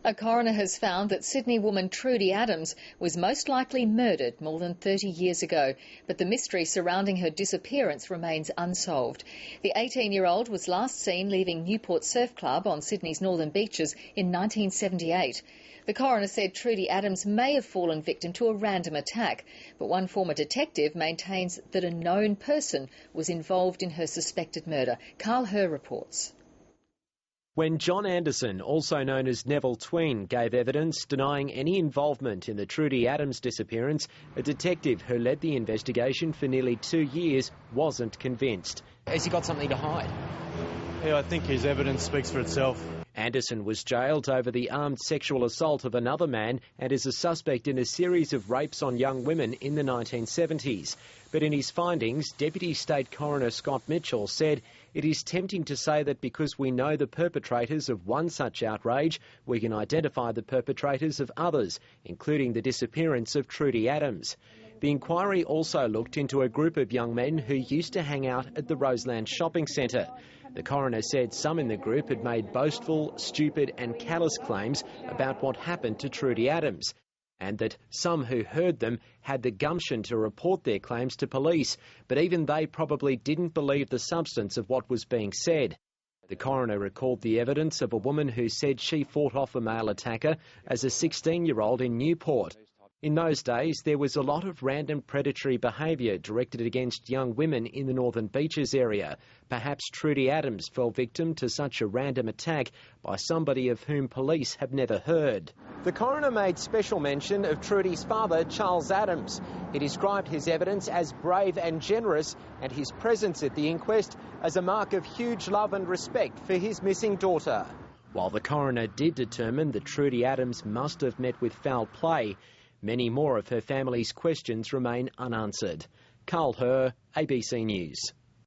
A coroner has found that Sydney woman Trudie Adams was most likely murdered more than 30 years ago, but the mystery surrounding her disappearance remains unsolved. The 18-year-old was last seen leaving Newport Surf Club on Sydney's northern beaches in 1978. The coroner said Trudie Adams may have fallen victim to a random attack, but one former detective maintains that a known person was involved in her suspected murder. Carl Herr reports. When John Anderson, also known as Neville Tween, gave evidence denying any involvement in the Trudie Adams disappearance, a detective who led the investigation for nearly 2 years wasn't convinced. Has he got something to hide? Yeah, I think his evidence speaks for itself. Anderson was jailed over the armed sexual assault of another man and is a suspect in a series of rapes on young women in the 1970s. But in his findings, Deputy State Coroner Scott Mitchell said it is tempting to say that because we know the perpetrators of one such outrage, we can identify the perpetrators of others, including the disappearance of Trudie Adams. The inquiry also looked into a group of young men who used to hang out at the Roseland shopping centre. The coroner said some in the group had made boastful, stupid and callous claims about what happened to Trudie Adams, and that some who heard them had the gumption to report their claims to police, but even they probably didn't believe the substance of what was being said. The coroner recalled the evidence of a woman who said she fought off a male attacker as a 16-year-old in Newport. In those days, there was a lot of random predatory behaviour directed against young women in the Northern Beaches area. Perhaps Trudie Adams fell victim to such a random attack by somebody of whom police have never heard. The coroner made special mention of Trudie's father, Charles Adams. He described his evidence as brave and generous, and his presence at the inquest as a mark of huge love and respect for his missing daughter. While the coroner did determine that Trudie Adams must have met with foul play, many more of her family's questions remain unanswered. Carl Herr, ABC News.